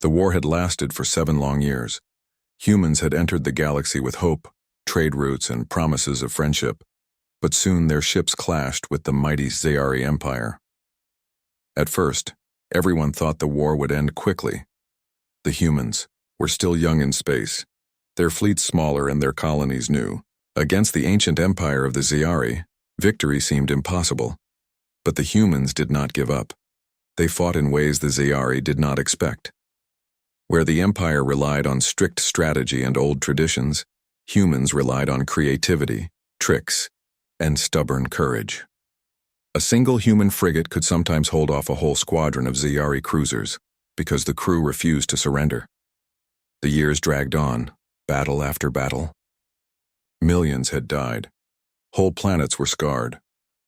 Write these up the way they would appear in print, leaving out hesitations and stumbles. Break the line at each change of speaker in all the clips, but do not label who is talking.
The war had lasted for 7 long years. Humans had entered the galaxy with hope, trade routes, and promises of friendship, but soon their ships clashed with the mighty Ziyari Empire. At first, everyone thought the war would end quickly. The humans were still young in space, their fleets smaller and their colonies new. Against the ancient empire of the Ziyari, victory seemed impossible. But the humans did not give up. They fought in ways the Ziyari did not expect. Where the empire relied on strict strategy and old traditions, humans relied on creativity, tricks, and stubborn courage. A single human frigate could sometimes hold off a whole squadron of Ziyari cruisers because the crew refused to surrender. The years dragged on, battle after battle. Millions had died. Whole planets were scarred.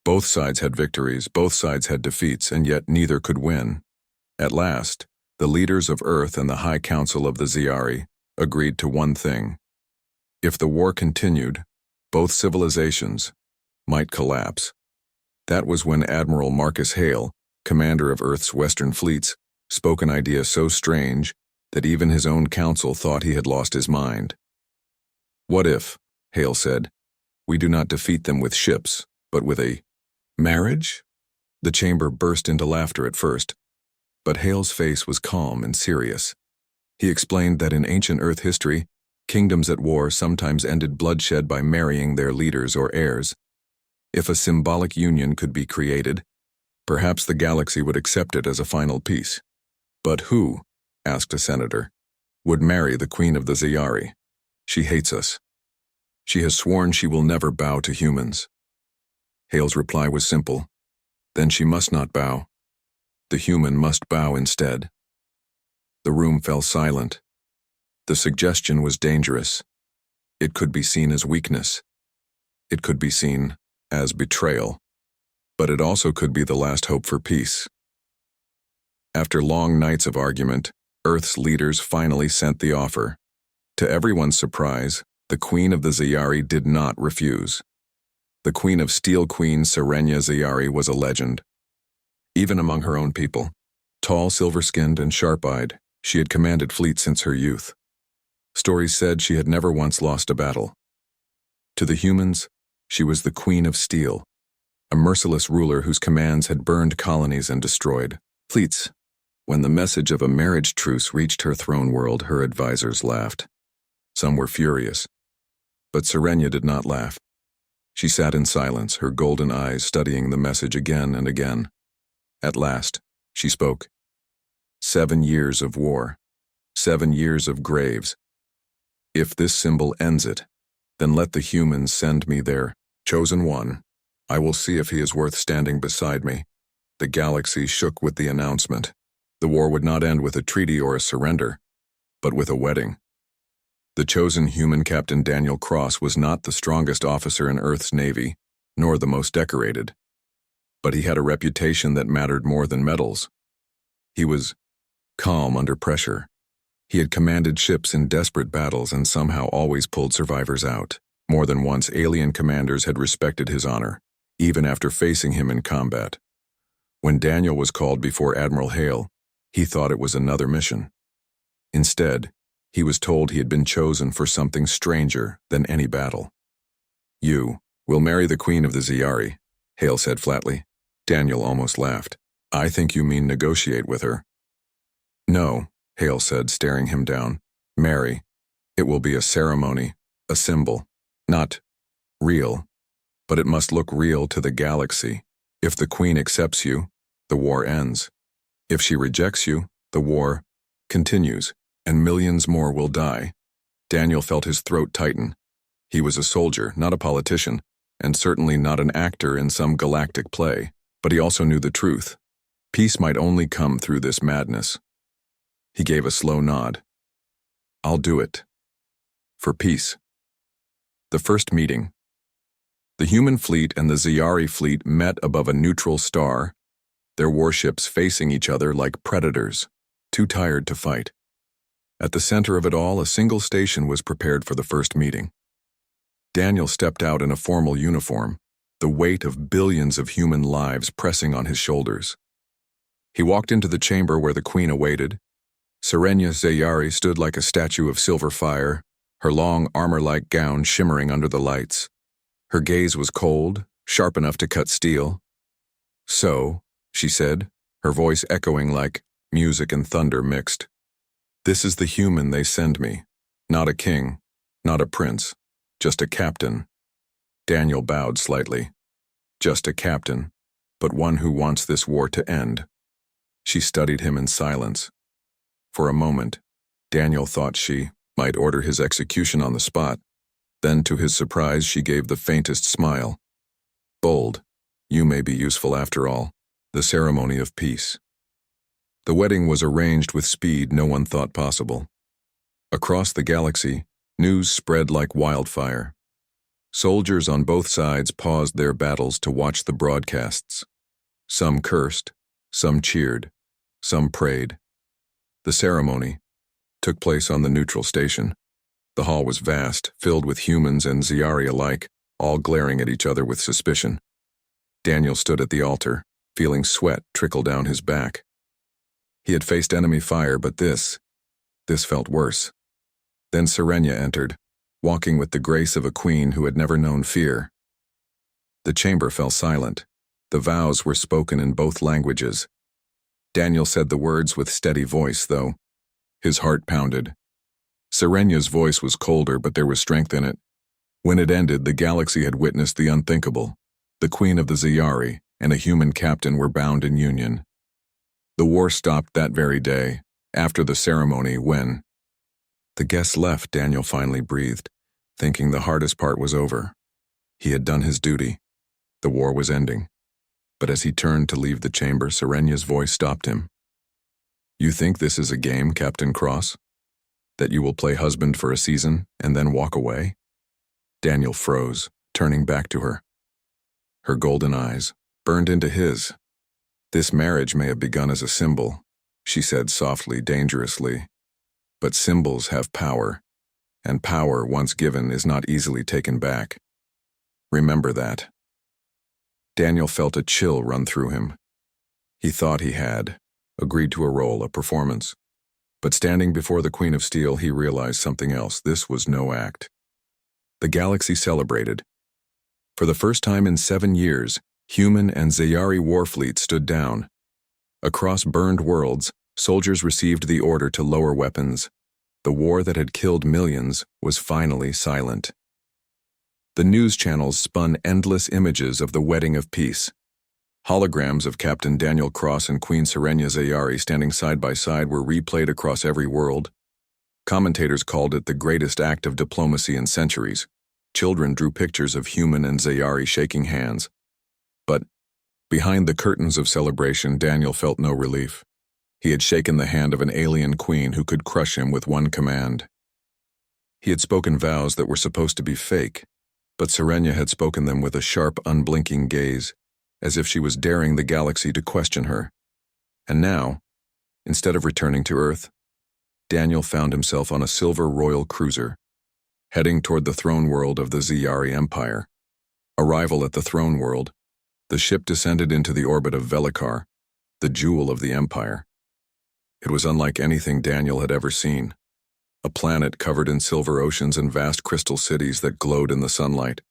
Both sides had victories, both sides had defeats, and yet neither could win. At last, the leaders of Earth and the High Council of the Ziyari agreed to one thing. If the war continued, both civilizations might collapse. That was when Admiral Marcus Hale, commander of Earth's western fleets, spoke an idea so strange that even his own council thought he had lost his mind. "What if," Hale said, "we do not defeat them with ships, but with a marriage?" The chamber burst into laughter at first, but Hale's face was calm and serious. He explained that in ancient Earth history, kingdoms at war sometimes ended bloodshed by marrying their leaders or heirs. If a symbolic union could be created, perhaps the galaxy would accept it as a final peace. "But who," asked a senator, "would marry the Queen of the Ziyari? She hates us. She has sworn she will never bow to humans." Hale's reply was simple. "Then she must not bow. The human must bow instead." The room fell silent. The suggestion was dangerous. It could be seen as weakness. It could be seen as betrayal. But it also could be the last hope for peace. After long nights of argument, Earth's leaders finally sent the offer. To everyone's surprise, the Queen of the Ziyari did not refuse. The Queen of Steel Queen Serenia Ziyari was a legend. Even among her own people, tall, silver-skinned, and sharp-eyed, she had commanded fleets since her youth. Stories said she had never once lost a battle. To the humans, she was the Queen of Steel, a merciless ruler whose commands had burned colonies and destroyed fleets. When the message of a marriage truce reached her throne world, her advisors laughed. Some were furious. But Serenia did not laugh. She sat in silence, her golden eyes studying the message again and again. At last, she spoke. 7 years of war. 7 years of graves. If this symbol ends it, then let the humans send me their chosen one. I will see if he is worth standing beside me. The galaxy shook with the announcement. The war would not end with a treaty or a surrender, but with a wedding. The chosen human, Captain Daniel Cross, was not the strongest officer in Earth's navy, nor the most decorated. But he had a reputation that mattered more than medals. He was calm under pressure. He had commanded ships in desperate battles and somehow always pulled survivors out. More than once, alien commanders had respected his honor, even after facing him in combat. When Daniel was called before Admiral Hale, he thought it was another mission. Instead, he was told he had been chosen for something stranger than any battle. "You will marry the Queen of the Ziyari," Hale said flatly. Daniel almost laughed. "I think you mean negotiate with her." "No," Hale said, staring him down. "Marry. It will be a ceremony, a symbol. Not real, but it must look real to the galaxy. If the Queen accepts you, the war ends. If she rejects you, the war continues, and millions more will die." Daniel felt his throat tighten. He was a soldier, not a politician, and certainly not an actor in some galactic play. But he also knew the truth. Peace might only come through this madness. He gave a slow nod. "I'll do it. For peace." The first meeting. The human fleet and the Ziyari fleet met above a neutral star, their warships facing each other like predators, too tired to fight. At the center of it all, a single station was prepared for the first meeting. Daniel stepped out in a formal uniform, the weight of billions of human lives pressing on his shoulders. He walked into the chamber where the Queen awaited, Serenia Zayari stood like a statue of silver fire, her long armor-like gown shimmering under the lights. Her gaze was cold, sharp enough to cut steel. "So," she said, her voice echoing like music and thunder mixed. "This is the human they send me. Not a king, not a prince, just a captain." Daniel bowed slightly. "Just a captain, but one who wants this war to end." She studied him in silence. For a moment, Daniel thought she might order his execution on the spot. Then, to his surprise, she gave the faintest smile. "Bold, you may be useful after all." The ceremony of peace. The wedding was arranged with speed no one thought possible. Across the galaxy, news spread like wildfire. Soldiers on both sides paused their battles to watch the broadcasts. Some cursed, some cheered, some prayed. The ceremony took place on the neutral station. The hall was vast, filled with humans and Ziyari alike, all glaring at each other with suspicion. Daniel stood at the altar, feeling sweat trickle down his back. He had faced enemy fire, but this felt worse. Then Serenia entered, walking with the grace of a queen who had never known fear. The chamber fell silent. The vows were spoken in both languages. Daniel said the words with steady voice, though. His heart pounded. Serenia's voice was colder, but there was strength in it. When it ended, the galaxy had witnessed the unthinkable. The queen of the Ziyari and a human captain were bound in union. The war stopped that very day, after the ceremony, when the guests left. Daniel finally breathed, thinking the hardest part was over. He had done his duty. The war was ending. But as he turned to leave the chamber, Serenia's voice stopped him. "You think this is a game, Captain Cross? That you will play husband for a season and then walk away?" Daniel froze, turning back to her. Her golden eyes burned into his. "This marriage may have begun as a symbol," she said softly, dangerously. "But symbols have power, and power, once given, is not easily taken back. Remember that." Daniel felt a chill run through him. He thought he had agreed to a role, a performance. But standing before the Queen of Steel, he realized something else. This was no act. The galaxy celebrated. For the first time in 7 years, human and Zayari war fleets stood down. Across burned worlds, soldiers received the order to lower weapons. The war that had killed millions was finally silent. The news channels spun endless images of the wedding of peace. Holograms of Captain Daniel Cross and Queen Serenia Zayari standing side by side were replayed across every world. Commentators called it the greatest act of diplomacy in centuries. Children drew pictures of human and Zayari shaking hands. But behind the curtains of celebration, Daniel felt no relief. He had shaken the hand of an alien queen who could crush him with one command. He had spoken vows that were supposed to be fake, but Serenia had spoken them with a sharp, unblinking gaze, as if she was daring the galaxy to question her. And now, instead of returning to Earth, Daniel found himself on a silver royal cruiser, heading toward the throne world of the Ziyari Empire. Arrival at the throne world, the ship descended into the orbit of Velikar, the jewel of the Empire. It was unlike anything Daniel had ever seen. A planet covered in silver oceans and vast crystal cities that glowed in the sunlight.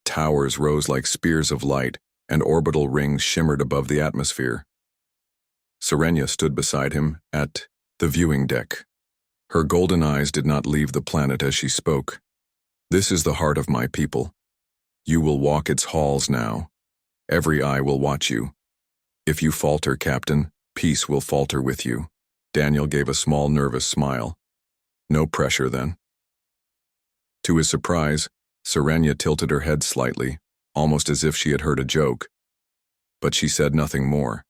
Towers rose like spears of light, and orbital rings shimmered above the atmosphere. Serenia stood beside him at the viewing deck. Her golden eyes did not leave the planet as she spoke. "This is the heart of my people. You will walk its halls now. Every eye will watch you. If you falter, Captain, peace will falter with you." Daniel gave a small, nervous smile. "No pressure, then." To his surprise, Serenia tilted her head slightly, almost as if she had heard a joke. But she said nothing more.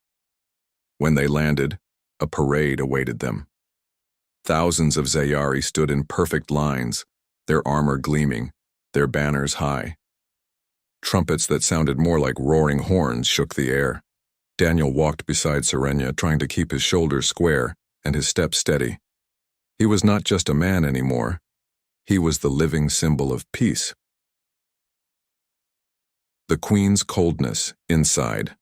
When they landed, a parade awaited them. Thousands of Zayari stood in perfect lines, their armor gleaming, their banners high. Trumpets that sounded more like roaring horns shook the air. Daniel walked beside Serenia, trying to keep his shoulders square and his step steady. He was not just a man anymore. He was the living symbol of peace. The Queen's coldness inside.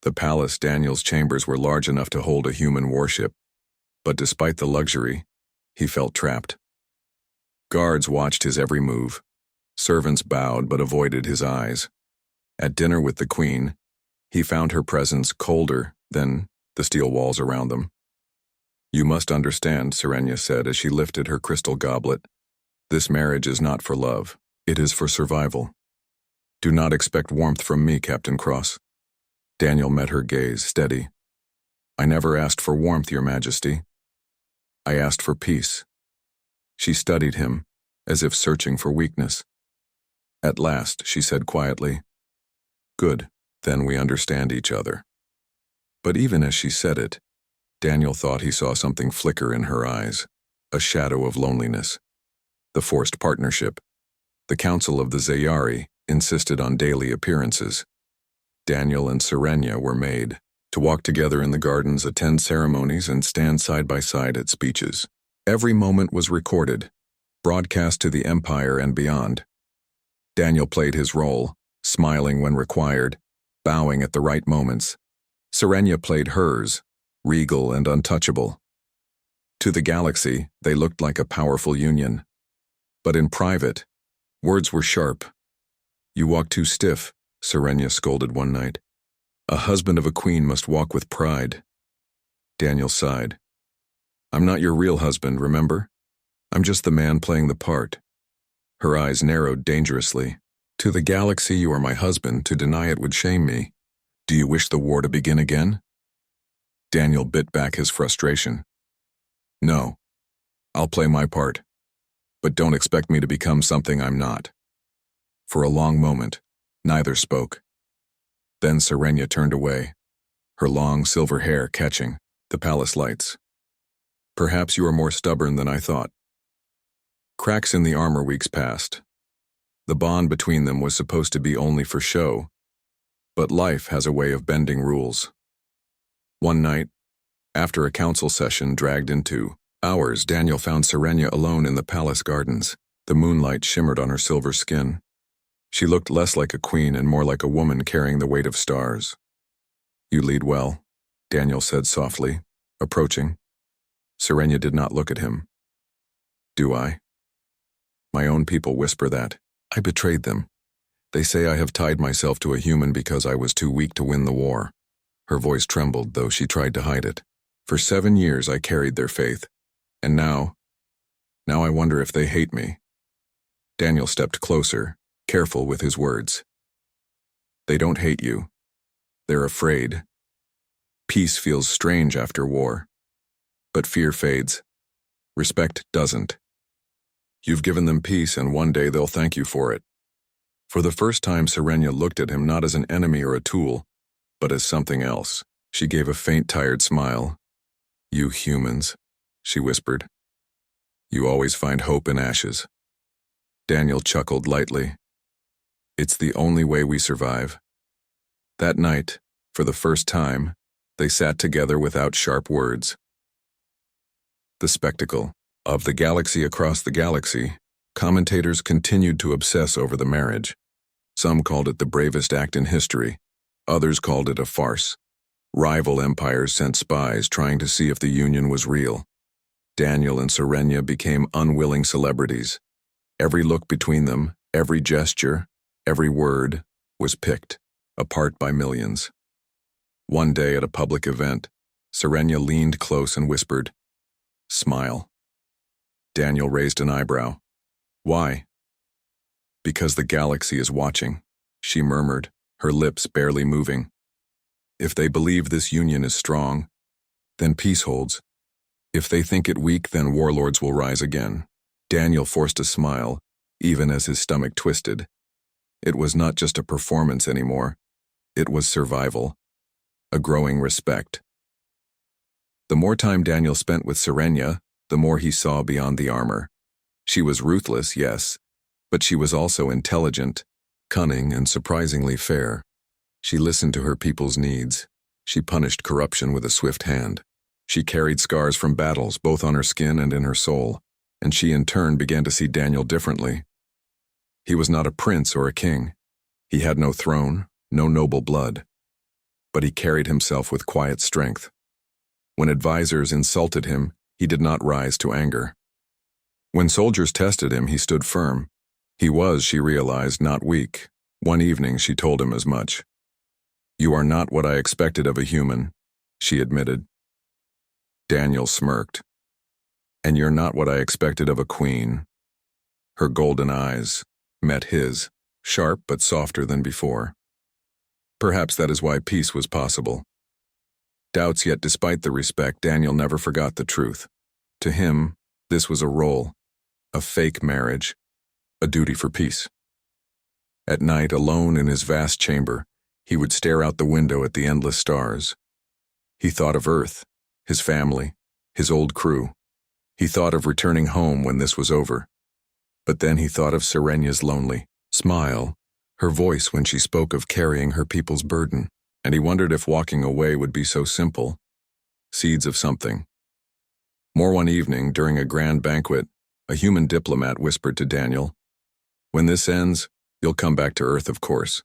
The palace, Daniel's chambers, were large enough to hold a human warship. But despite the luxury, he felt trapped. Guards watched his every move. Servants bowed but avoided his eyes. At dinner with the queen, he found her presence colder than the steel walls around them. "You must understand," Serenia said as she lifted her crystal goblet. "This marriage is not for love. It is for survival. Do not expect warmth from me, Captain Cross." Daniel met her gaze, steady. "I never asked for warmth, Your Majesty. I asked for peace." She studied him, as if searching for weakness. At last, she said quietly, "Good, then we understand each other." But even as she said it, Daniel thought he saw something flicker in her eyes, a shadow of loneliness. The forced partnership. The Council of the Zayari insisted on daily appearances. Daniel and Serenia were made to walk together in the gardens, attend ceremonies, and stand side by side at speeches. Every moment was recorded, broadcast to the Empire and beyond. Daniel played his role, smiling when required, bowing at the right moments. Serenia played hers, regal and untouchable. To the galaxy, they looked like a powerful union. But in private, words were sharp. "You walk too stiff," Serenia scolded one night. "A husband of a queen must walk with pride." Daniel sighed. "I'm not your real husband, remember? I'm just the man playing the part." Her eyes narrowed dangerously. "To the galaxy, you are my husband. To deny it would shame me. Do you wish the war to begin again?" Daniel bit back his frustration. "No. I'll play my part. But don't expect me to become something I'm not." For a long moment, neither spoke. Then Serenia turned away, her long silver hair catching the palace lights. "Perhaps you are more stubborn than I thought." Cracks in the armor weeks passed. The bond between them was supposed to be only for show, but life has a way of bending rules. One night, after a council session dragged into hours, Daniel found Serenia alone in the palace gardens. The moonlight shimmered on her silver skin. She looked less like a queen and more like a woman carrying the weight of stars. "You lead well," Daniel said softly, approaching. Serenia did not look at him. "Do I? My own people whisper that. I betrayed them. They say I have tied myself to a human because I was too weak to win the war." Her voice trembled, though she tried to hide it. "For 7 years I carried their faith. And now I wonder if they hate me." Daniel stepped closer, careful with his words. "They don't hate you. They're afraid. Peace feels strange after war. But fear fades. Respect doesn't. You've given them peace, and one day they'll thank you for it." For the first time, Serenia looked at him not as an enemy or a tool, but as something else. She gave a faint, tired smile. "You humans," she whispered. "You always find hope in ashes." Daniel chuckled lightly. "It's the only way we survive." That night, for the first time, they sat together without sharp words. The spectacle of the galaxy across the galaxy, commentators continued to obsess over the marriage. Some called it the bravest act in history. Others called it a farce. Rival empires sent spies trying to see if the union was real. Daniel and Serenia became unwilling celebrities. Every look between them, every gesture, every word was picked apart by millions. One day at a public event, Serenia leaned close and whispered, "Smile." Daniel raised an eyebrow. "Why?" "Because the galaxy is watching," she murmured, her lips barely moving. "If they believe this union is strong, then peace holds. If they think it weak, then warlords will rise again." Daniel forced a smile, even as his stomach twisted. It was not just a performance anymore. It was survival, a growing respect. The more time Daniel spent with Serenia, the more he saw beyond the armor. She was ruthless, yes, but she was also intelligent, cunning, and surprisingly fair. She listened to her people's needs. She punished corruption with a swift hand. She carried scars from battles, both on her skin and in her soul, and she in turn began to see Daniel differently. He was not a prince or a king. He had no throne, no noble blood. But he carried himself with quiet strength. When advisors insulted him, he did not rise to anger. When soldiers tested him, he stood firm. He was, she realized, not weak. One evening she told him as much. "You are not what I expected of a human," she admitted. Daniel smirked. "And you're not what I expected of a queen." Her golden eyes met his, sharp but softer than before. Perhaps that is why peace was possible. Doubts, yet despite the respect, Daniel never forgot the truth. To him, this was a role, a fake marriage, a duty for peace. At night, alone in his vast chamber, he would stare out the window at the endless stars. He thought of Earth, his family, his old crew. He thought of returning home when this was over. But then he thought of Serenya's lonely smile, her voice when she spoke of carrying her people's burden, and he wondered if walking away would be so simple. Seeds of something. More one evening, during a grand banquet, a human diplomat whispered to Daniel, "When this ends, you'll come back to Earth, of course.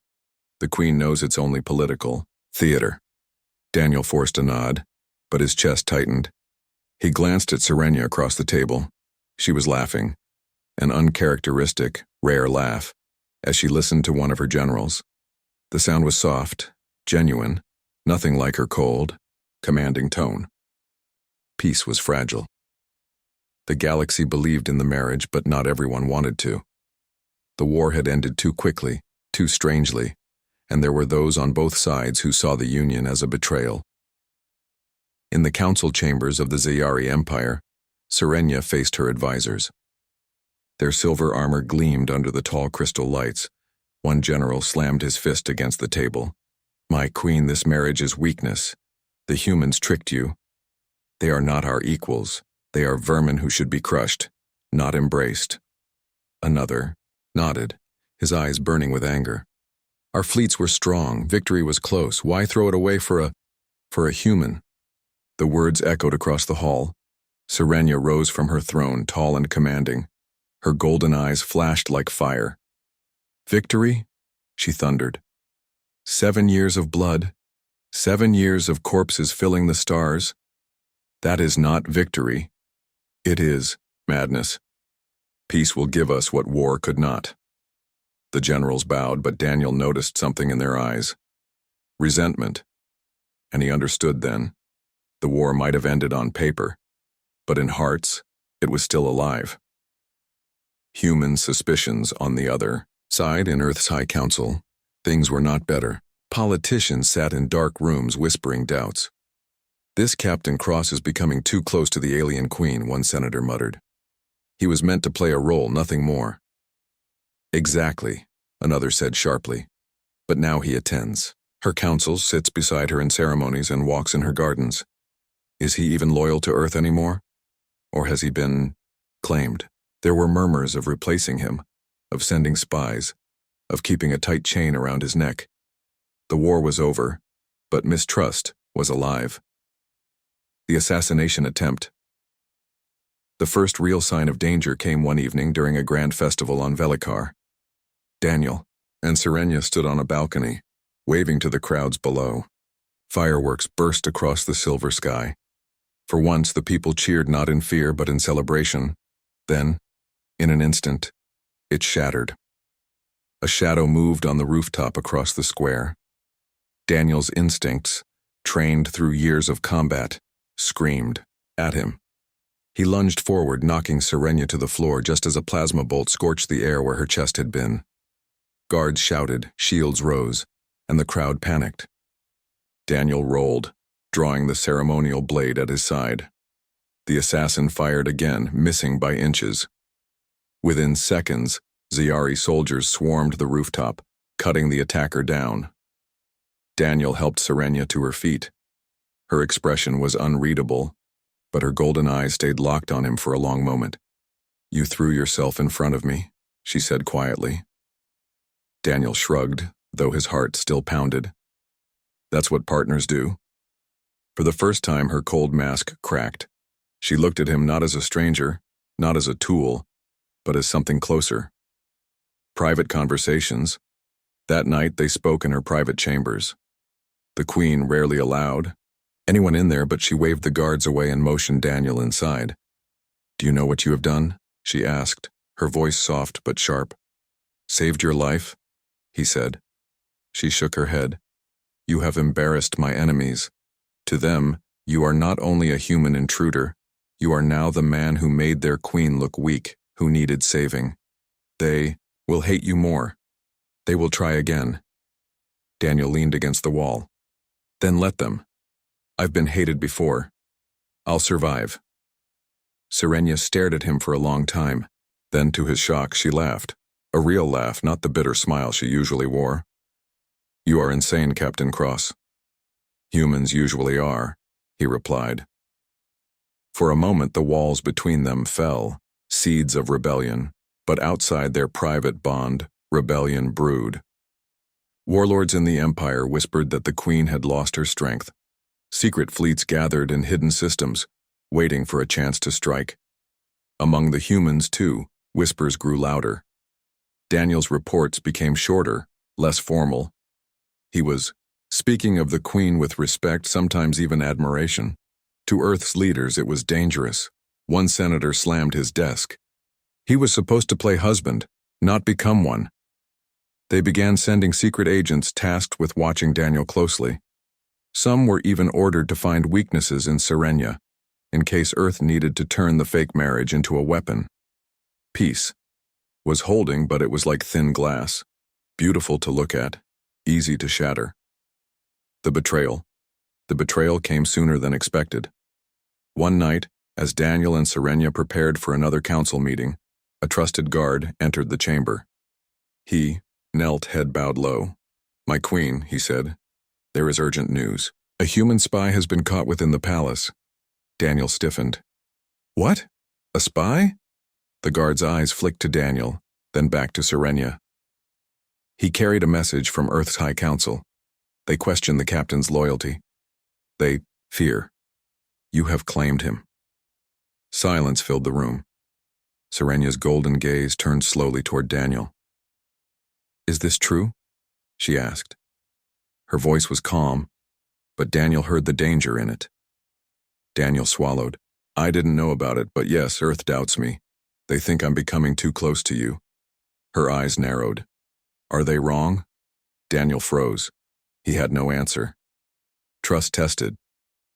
The Queen knows it's only political theater." Daniel forced a nod, but his chest tightened. He glanced at Serenya across the table. She was laughing, an uncharacteristic, rare laugh, as she listened to one of her generals. The sound was soft, genuine, nothing like her cold, commanding tone. Peace was fragile. The galaxy believed in the marriage, but not everyone wanted to. The war had ended too quickly, too strangely, and there were those on both sides who saw the union as a betrayal. In the council chambers of the Zayari Empire, Serenya faced her advisors. Their silver armor gleamed under the tall crystal lights. One general slammed his fist against the table. "My queen, this marriage is weakness. The humans tricked you. They are not our equals. They are vermin who should be crushed, not embraced." Another nodded, his eyes burning with anger. "Our fleets were strong, victory was close. Why throw it away for a human?" The words echoed across the hall. Serenya rose from her throne, tall and commanding. Her golden eyes flashed like fire. "Victory?" she thundered. 7 years of blood, 7 years of corpses filling the stars. That is not victory. It is madness. Peace will give us what war could not. The generals bowed, but Daniel noticed something in their eyes. Resentment. And he understood then. The war might have ended on paper, but in hearts, it was still alive. Human suspicions on the other side in Earth's High Council. Things were not better. Politicians sat in dark rooms whispering doubts. "This Captain Cross is becoming too close to the alien queen," one senator muttered. "He was meant to play a role, nothing more." "Exactly," another said sharply. "But now he attends her councils, sits beside her in ceremonies, and walks in her gardens. Is he even loyal to Earth anymore? Or has he been claimed?" There were murmurs of replacing him, of sending spies, of keeping a tight chain around his neck. The war was over, but mistrust was alive. The assassination attempt. The first real sign of danger came one evening during a grand festival on Velikar. Daniel and Serenya stood on a balcony, waving to the crowds below. Fireworks burst across the silver sky. For once, the people cheered not in fear but in celebration. Then, in an instant, it shattered. A shadow moved on the rooftop across the square. Daniel's instincts, trained through years of combat, screamed at him. He lunged forward, knocking Serenya to the floor just as a plasma bolt scorched the air where her chest had been. Guards shouted, shields rose, and the crowd panicked. Daniel rolled, drawing the ceremonial blade at his side. The assassin fired again, missing by inches. Within seconds, Zayari soldiers swarmed the rooftop, cutting the attacker down. Daniel helped Serenya to her feet. Her expression was unreadable, but her golden eyes stayed locked on him for a long moment. "You threw yourself in front of me," she said quietly. Daniel shrugged, though his heart still pounded. "That's what partners do." For the first time, her cold mask cracked. She looked at him not as a stranger, not as a tool, but as something closer. Private conversations. That night they spoke in her private chambers. The queen rarely allowed, anyone in there, but she waved the guards away and motioned Daniel inside. "Do you know what you have done?" she asked, her voice soft but sharp. "Saved your life?" he said. She shook her head. "You have embarrassed my enemies. To them, you are not only a human intruder, you are now the man who made their queen look weak, who needed saving. They will hate you more. They will try again." Daniel leaned against the wall. "Then let them. I've been hated before. I'll survive." Serenia stared at him for a long time. Then, to his shock, she laughed. A real laugh, not the bitter smile she usually wore. "You are insane, Captain Cross." "Humans usually are," he replied. For a moment the walls between them fell, seeds of rebellion, but outside their private bond, rebellion brewed. Warlords in the Empire whispered that the Queen had lost her strength. Secret fleets gathered in hidden systems, waiting for a chance to strike. Among the humans, too, whispers grew louder. Daniel's reports became shorter, less formal. He was speaking of the Queen with respect, sometimes even admiration. To Earth's leaders it was dangerous. One senator slammed his desk. He was supposed to play husband, not become one. They began sending secret agents tasked with watching Daniel closely. Some were even ordered to find weaknesses in Serenia, in case Earth needed to turn the fake marriage into a weapon. Peace was holding, but it was like thin glass, beautiful to look at, easy to shatter. The betrayal. The betrayal came sooner than expected. One night, as Daniel and Serenia prepared for another council meeting, a trusted guard entered the chamber. He knelt, head bowed low. "My queen," he said, "there is urgent news. A human spy has been caught within the palace." Daniel stiffened. "What? A spy?" The guard's eyes flicked to Daniel, then back to Serenia. He carried a message from Earth's High Council. They question the captain's loyalty. They fear. You have claimed him. Silence filled the room. Serenia's golden gaze turned slowly toward Daniel. "Is this true?" she asked. Her voice was calm, but Daniel heard the danger in it. Daniel swallowed. "I didn't know about it, but yes, Earth doubts me. They think I'm becoming too close to you." Her eyes narrowed. "Are they wrong?" Daniel froze. He had no answer. Trust tested.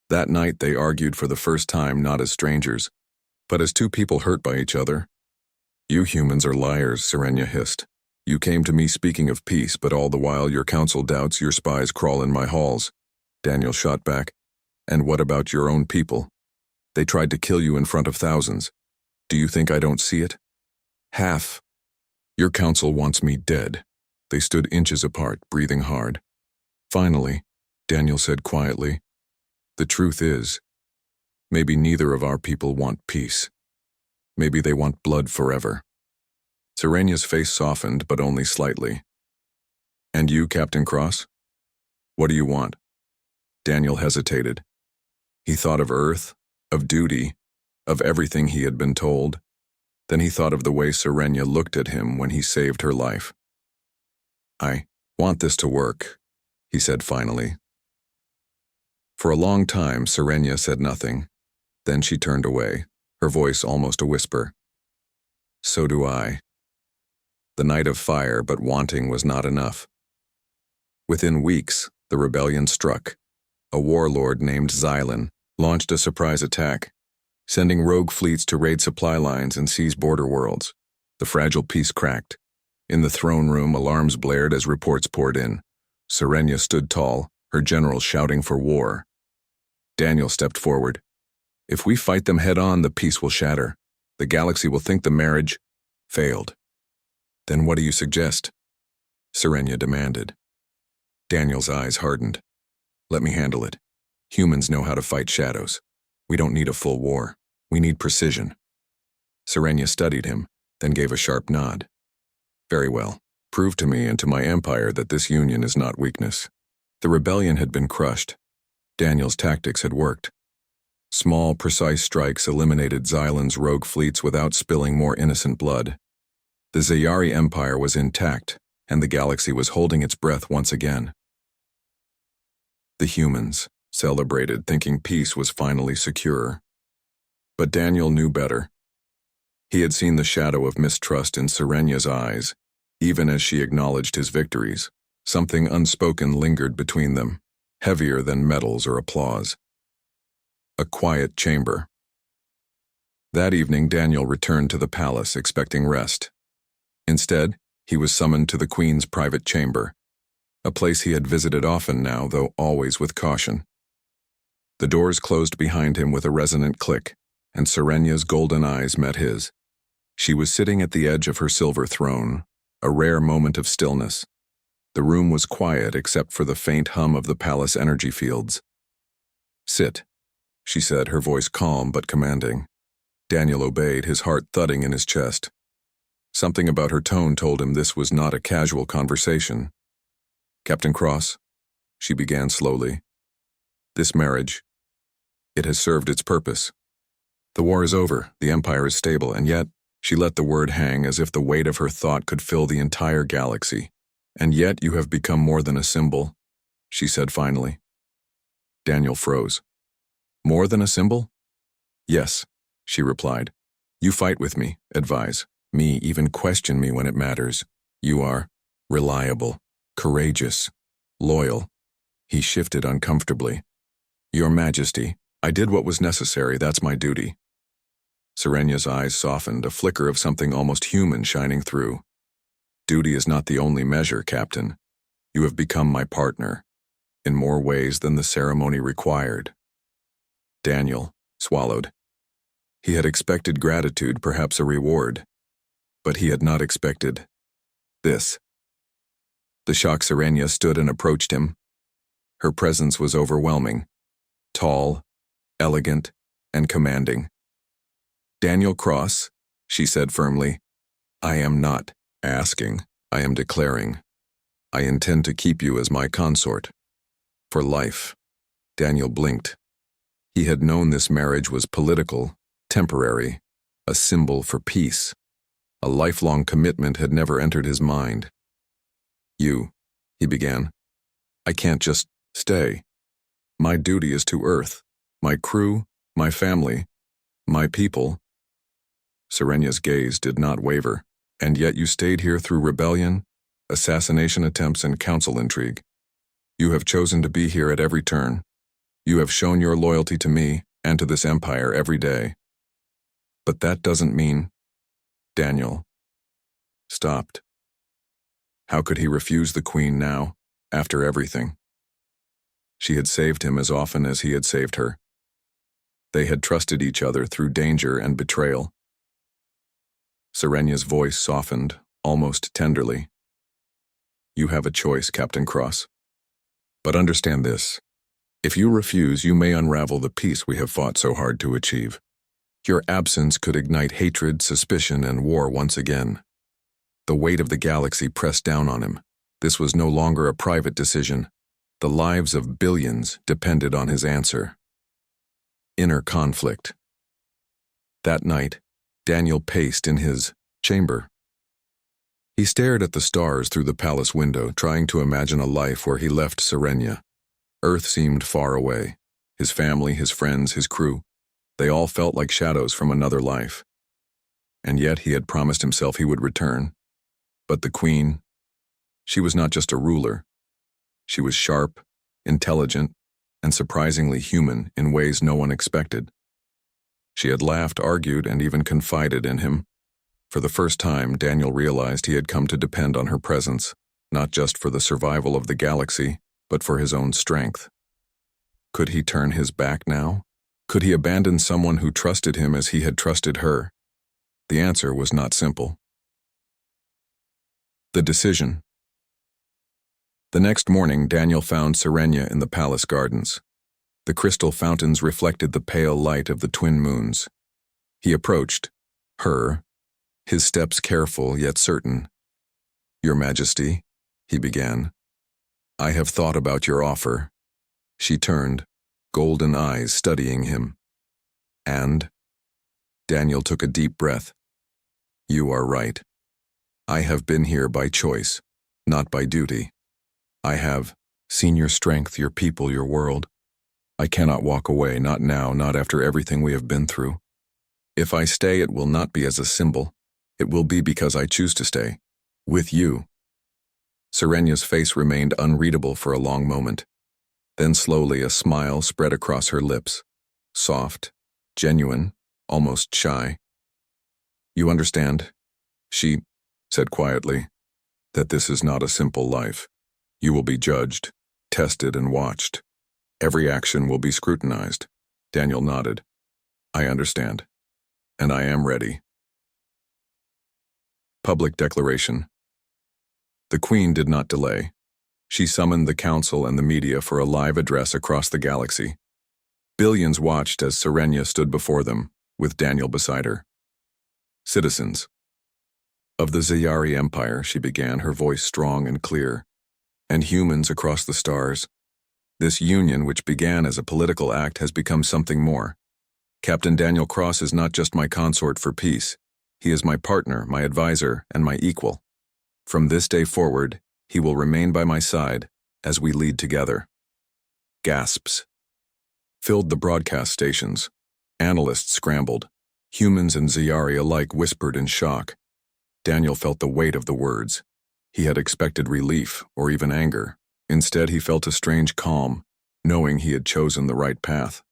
That night they argued for the first time, not as strangers, but as two people hurt by each other. "You humans are liars," Serenia hissed. "You came to me speaking of peace, but all the while your council doubts your spies crawl in my halls." Daniel shot back. "And what about your own people? They tried to kill you in front of thousands. Do you think I don't see it?" "Half. Your council wants me dead." They stood inches apart, breathing hard. Finally, Daniel said quietly, "The truth is, maybe neither of our people want peace. Maybe they want blood forever." Serenia's face softened, but only slightly. "And you, Captain Cross? What do you want?" Daniel hesitated. He thought of Earth, of duty, of everything he had been told. Then he thought of the way Serenia looked at him when he saved her life. "I want this to work," he said finally. For a long time, Serenia said nothing. Then she turned away, her voice almost a whisper. "So do I." The night of fire, but wanting was not enough. Within weeks, the rebellion struck. A warlord named Xylan launched a surprise attack, sending rogue fleets to raid supply lines and seize border worlds. The fragile peace cracked. In the throne room, alarms blared as reports poured in. Serenia stood tall, her generals shouting for war. Daniel stepped forward. "If we fight them head-on, the peace will shatter. The galaxy will think the marriage failed." "Then what do you suggest?" Serenia demanded. Daniel's eyes hardened. "Let me handle it. Humans know how to fight shadows. We don't need a full war. We need precision." Serenia studied him, then gave a sharp nod. "Very well. Prove to me and to my empire that this union is not weakness." The rebellion had been crushed. Daniel's tactics had worked. Small, precise strikes eliminated Xylan's rogue fleets without spilling more innocent blood. The Zayari Empire was intact, and the galaxy was holding its breath once again. The humans. celebrated, thinking peace was finally secure. But Daniel knew better. He had seen the shadow of mistrust in Serenya's eyes, even as she acknowledged his victories. Something unspoken lingered between them, heavier than medals or applause. A quiet chamber. That evening, Daniel returned to the palace, expecting rest. Instead, he was summoned to the Queen's private chamber, a place he had visited often now, though always with caution. The doors closed behind him with a resonant click, and Serenya's golden eyes met his. She was sitting at the edge of her silver throne, a rare moment of stillness. The room was quiet except for the faint hum of the palace energy fields. "Sit," she said, her voice calm but commanding. Daniel obeyed, his heart thudding in his chest. Something about her tone told him this was not a casual conversation. "Captain Cross," she began slowly, "this marriage, it has served its purpose. The war is over, the Empire is stable, and yet," she let the word hang as if the weight of her thought could fill the entire galaxy. "And yet you have become more than a symbol," she said finally. Daniel froze. "More than a symbol?" "Yes," she replied. "You fight with me, advise me, even question me when it matters. You are reliable, courageous, loyal." He shifted uncomfortably. "Your Majesty, I did what was necessary, that's my duty." Serenya's eyes softened, a flicker of something almost human shining through. "Duty is not the only measure, Captain. You have become my partner, in more ways than the ceremony required." Daniel swallowed. He had expected gratitude, perhaps a reward, but he had not expected this. The shocked Serenya stood and approached him. Her presence was overwhelming, tall, elegant, and commanding. "Daniel Cross," she said firmly, "I am not asking, I am declaring. I intend to keep you as my consort. For life." Daniel blinked. He had known this marriage was political, temporary, a symbol for peace. A lifelong commitment had never entered his mind. He began. "I can't just stay. My duty is to Earth, my crew, my family, my people." Serenya's gaze did not waver. "And yet you stayed here through rebellion, assassination attempts, and council intrigue. You have chosen to be here at every turn. You have shown your loyalty to me and to this empire every day. But that doesn't mean—" Daniel stopped. How could he refuse the Queen now, after everything? She had saved him as often as he had saved her. They had trusted each other through danger and betrayal. Serenya's voice softened, almost tenderly. "You have a choice, Captain Cross. But understand this. If you refuse, you may unravel the peace we have fought so hard to achieve. Your absence could ignite hatred, suspicion, and war once again." The weight of the galaxy pressed down on him. This was no longer a private decision. The lives of billions depended on his answer. Inner conflict. That night, Daniel paced in his chamber. He stared at the stars through the palace window, trying to imagine a life where he left Serenya. Earth seemed far away. His family, his friends, his crew, they all felt like shadows from another life. And yet he had promised himself he would return. But the Queen, she was not just a ruler. She was sharp, intelligent, and surprisingly human in ways no one expected. She had laughed, argued, and even confided in him. For the first time, Daniel realized he had come to depend on her presence, not just for the survival of the galaxy, but for his own strength. Could he turn his back now? Could he abandon someone who trusted him as he had trusted her? The answer was not simple. The decision. The next morning, Daniel found Serenya in the palace gardens. The crystal fountains reflected the pale light of the twin moons. He approached her, his steps careful yet certain. "Your Majesty," he began, "I have thought about your offer." She turned, golden eyes studying him. "And?" Daniel took a deep breath. "You are right. I have been here by choice, not by duty. I have seen your strength, your people, your world. I cannot walk away, not now, not after everything we have been through. If I stay, it will not be as a symbol. It will be because I choose to stay. With you. Serenya's face remained unreadable for a long moment. Then slowly a smile spread across her lips. Soft, genuine, almost shy. You understand, she said quietly, that this is not a simple life. You will be judged, tested, and watched. Every action will be scrutinized. Daniel nodded. I understand. And I am ready. Public declaration. The Queen did not delay. She summoned the council and the media for a live address across the galaxy. Billions watched as Serenya stood before them, with Daniel beside her. Citizens. Of the Zayari Empire, she began, her voice strong and clear. And humans across the stars. This union, which began as a political act, has become something more. Captain Daniel Cross is not just my consort for peace. He is my partner, my advisor, and my equal. From this day forward, he will remain by my side as we lead together. Gasps filled the broadcast stations. Analysts scrambled. Humans and Zayari alike whispered in shock. Daniel felt the weight of the words. He had expected relief or even anger. Instead, he felt a strange calm, knowing he had chosen the right path.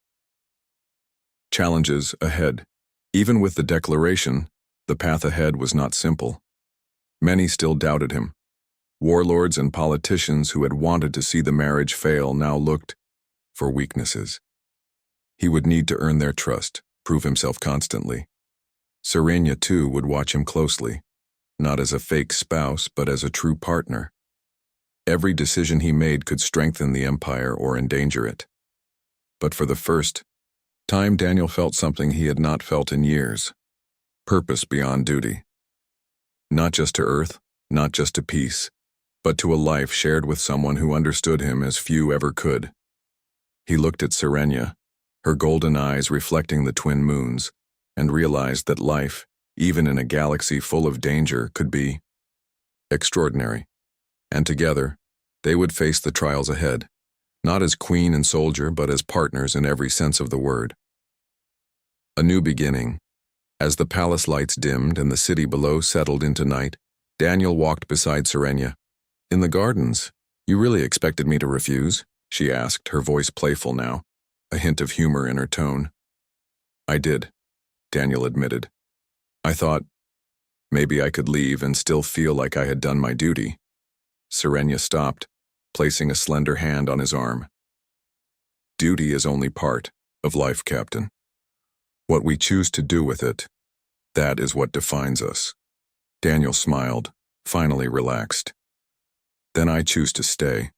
Challenges ahead. Even with the declaration, the path ahead was not simple. Many still doubted him. Warlords and politicians who had wanted to see the marriage fail now looked for weaknesses. He would need to earn their trust, prove himself constantly. Serenya, too, would watch him closely, not as a fake spouse, but as a true partner. Every decision he made could strengthen the empire or endanger it. But for the first time, Daniel felt something he had not felt in years. Purpose beyond duty. Not just to Earth, not just to peace, but to a life shared with someone who understood him as few ever could. He looked at Serenya, her golden eyes reflecting the twin moons, and realized that life, even in a galaxy full of danger, could be extraordinary. And together, they would face the trials ahead, not as queen and soldier, but as partners in every sense of the word. A new beginning. As the palace lights dimmed and the city below settled into night, Daniel walked beside Serenya. In the gardens, you really expected me to refuse? She asked, her voice playful now, a hint of humor in her tone. I did, Daniel admitted. I thought, maybe I could leave and still feel like I had done my duty. Serenya stopped, placing a slender hand on his arm. Duty is only part of life, Captain. What we choose to do with it, that is what defines us. Daniel smiled, finally relaxed. Then I choose to stay.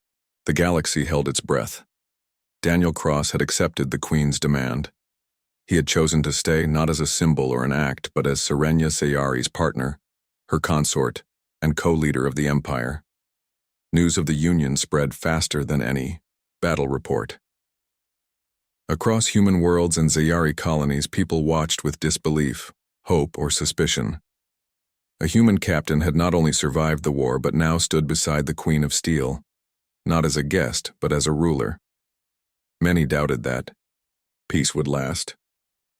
The galaxy held its breath. Daniel Cross had accepted the Queen's demand. He had chosen to stay not as a symbol or an act, but as Serenya Sayari's partner, her consort, and co-leader of the Empire. News of the Union spread faster than any battle report. Across human worlds and Zayari colonies, people watched with disbelief, hope, or suspicion. A human captain had not only survived the war, but now stood beside the Queen of Steel, not as a guest, but as a ruler. Many doubted that peace would last,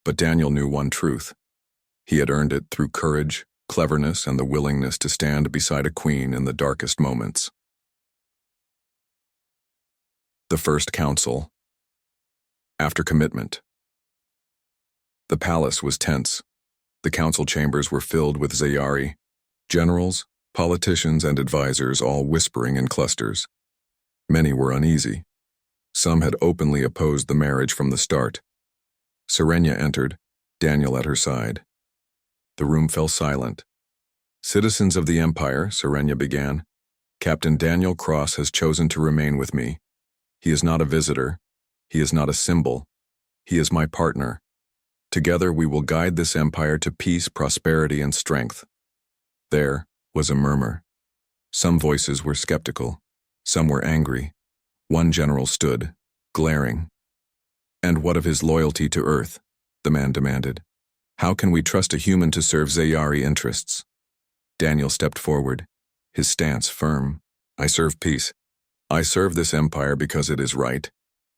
but Daniel knew one truth. He had earned it through courage, cleverness, and the willingness to stand beside a queen in the darkest moments. The First Council. After commitment. The palace was tense. The council chambers were filled with Zayari, generals, politicians, and advisors, all whispering in clusters. Many were uneasy. Some had openly opposed the marriage from the start. Serenya entered, Daniel at her side. The room fell silent. Citizens of the Empire, Serenya began, Captain Daniel Cross has chosen to remain with me. He is not a visitor. He is not a symbol. He is my partner. Together we will guide this empire to peace, prosperity, and strength. There was a murmur. Some voices were skeptical. Some were angry. One general stood, glaring. And what of his loyalty to Earth? The man demanded. How can we trust a human to serve Zayari interests? Daniel stepped forward, his stance firm. I serve peace. I serve this empire because it is right.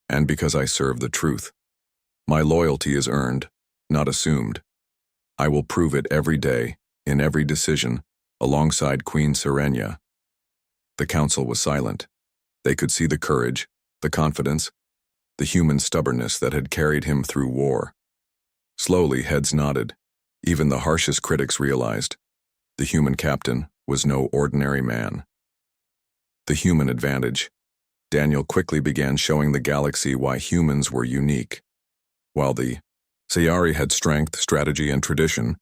and because I serve the truth. My loyalty is earned, not assumed. I will prove it every day, in every decision, alongside Queen Serenia." The council was silent. They could see the courage, the confidence, the human stubbornness that had carried him through war. Slowly, heads nodded. Even the harshest critics realized the human captain was no ordinary man. The human advantage. Daniel quickly began showing the galaxy why humans were unique. While the Sayari had strength, strategy, and tradition,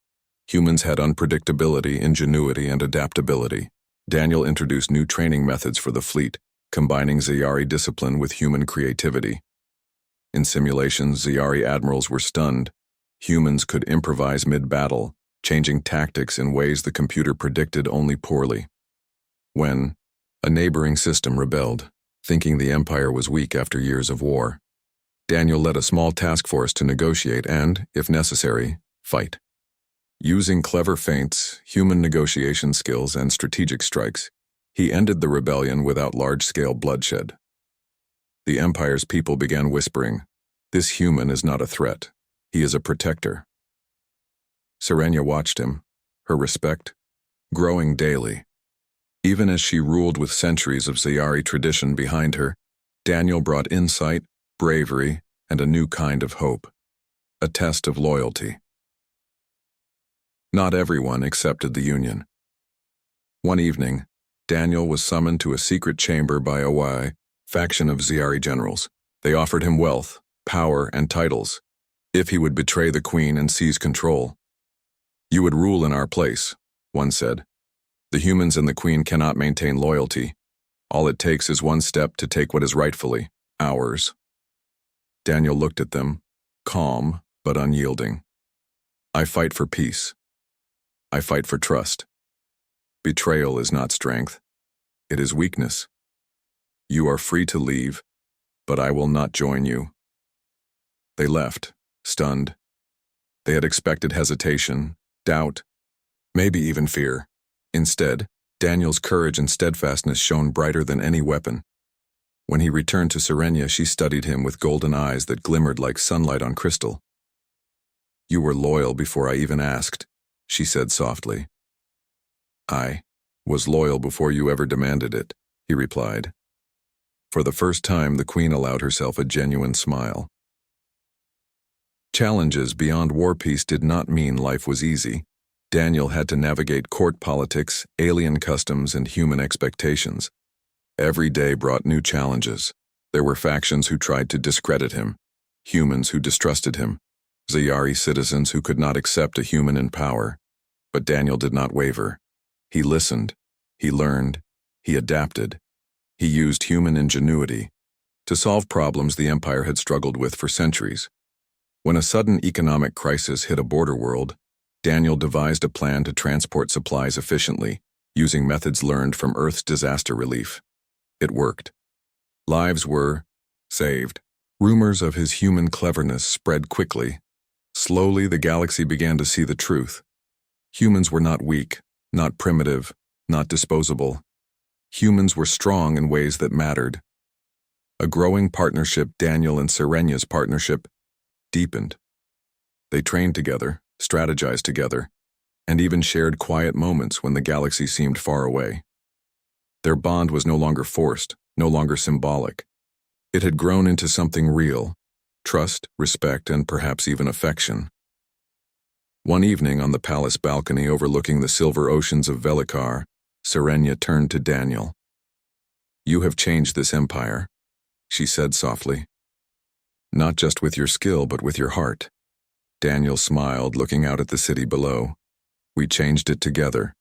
humans had unpredictability, ingenuity, and adaptability. Daniel introduced new training methods for the fleet, combining Sayari discipline with human creativity. In simulations, Sayari admirals were stunned. Humans could improvise mid-battle, changing tactics in ways the computer predicted only poorly. When a neighboring system rebelled, thinking the Empire was weak after years of war, Daniel led a small task force to negotiate and, if necessary, fight. Using clever feints, human negotiation skills, and strategic strikes, he ended the rebellion without large-scale bloodshed. The Empire's people began whispering, "This human is not a threat. He is a protector." Serenia watched him, her respect growing daily. Even as she ruled with centuries of Sayari tradition behind her, Daniel brought insight, bravery, and a new kind of hope, a test of loyalty. Not everyone accepted the union. One evening, Daniel was summoned to a secret chamber by a HFY faction of Sayari generals. They offered him wealth, power, and titles, if he would betray the queen and seize control. "You would rule in our place," one said. "The humans and the queen cannot maintain loyalty. All it takes is one step to take what is rightfully ours." Daniel looked at them, calm but unyielding. "I fight for peace. I fight for trust. Betrayal is not strength. It is weakness. You are free to leave, but I will not join you." They left, stunned. They had expected hesitation, doubt, maybe even fear. Instead, Daniel's courage and steadfastness shone brighter than any weapon. When he returned to Serenia, she studied him with golden eyes that glimmered like sunlight on crystal. "You were loyal before I even asked," she said softly. "I was loyal before you ever demanded it," he replied. For the first time, the queen allowed herself a genuine smile. Challenges beyond war peace did not mean life was easy. Daniel had to navigate court politics, alien customs, and human expectations. Every day brought new challenges. There were factions who tried to discredit him, humans who distrusted him, Sayari citizens who could not accept a human in power. But Daniel did not waver. He listened, he learned, he adapted. He used human ingenuity to solve problems the Empire had struggled with for centuries. When a sudden economic crisis hit a border world, Daniel devised a plan to transport supplies efficiently, using methods learned from Earth's disaster relief. It worked. Lives were saved. Rumors of his human cleverness spread quickly. Slowly, the galaxy began to see the truth. Humans were not weak, not primitive, not disposable. Humans were strong in ways that mattered. A growing partnership, Daniel and Serenia's partnership, deepened. They trained together, strategized together, and even shared quiet moments when the galaxy seemed far away. Their bond was no longer forced, no longer symbolic. It had grown into something real: trust, respect, and perhaps even affection. One evening on the palace balcony overlooking the silver oceans of Velikar, Serenia turned to Daniel. "You have changed this empire," she said softly. "Not just with your skill, but with your heart." Daniel smiled, looking out at the city below. "We changed it together.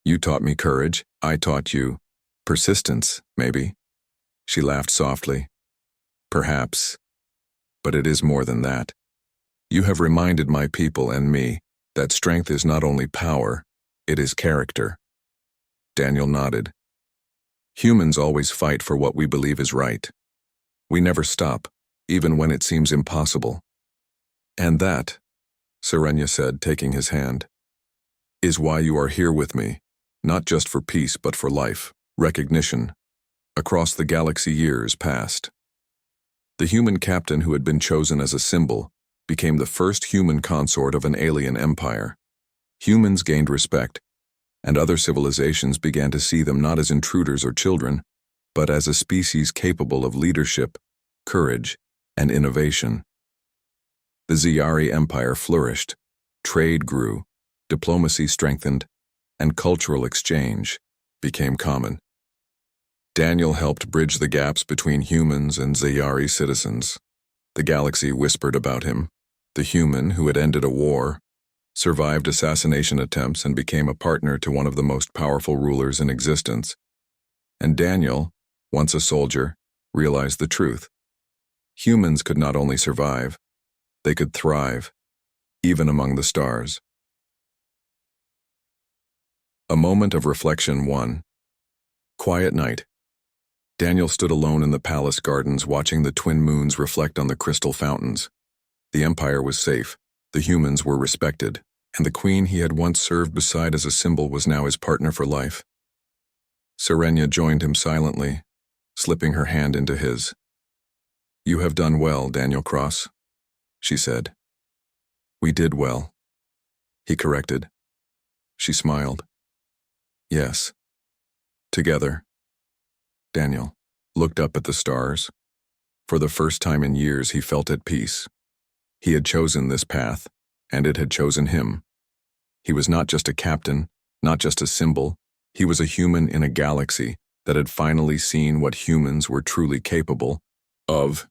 You taught me courage, I taught you persistence, maybe." She laughed softly. "Perhaps, but it is more than that. You have reminded my people and me that strength is not only power, it is character." Daniel nodded. "Humans always fight for what we believe is right. We never stop, even when it seems impossible." "And that," Serenia said, taking his hand, "is why you are here with me, not just for peace but for life, recognition, across the galaxy years past." The human captain who had been chosen as a symbol became the first human consort of an alien empire. Humans gained respect, and other civilizations began to see them not as intruders or children, but as a species capable of leadership, courage, and innovation. The Scifi Empire flourished, trade grew, diplomacy strengthened, and cultural exchange became common. Daniel helped bridge the gaps between humans and Scifi citizens. The galaxy whispered about him, the human who had ended a war, survived assassination attempts, and became a partner to one of the most powerful rulers in existence. And Daniel, once a soldier, realized the truth. Humans could not only survive, they could thrive, even among the stars. A moment of reflection 1. Quiet night. Daniel stood alone in the palace gardens watching the twin moons reflect on the crystal fountains. The empire was safe, the humans were respected, and the queen he had once served beside as a symbol was now his partner for life. Serenia joined him silently, slipping her hand into his. "You have done well, Daniel Cross," she said. "We did well," he corrected. She smiled. "Yes. Together." Daniel looked up at the stars. For the first time in years, he felt at peace. He had chosen this path, and it had chosen him. He was not just a captain, not just a symbol. He was a human in a galaxy that had finally seen what humans were truly capable of.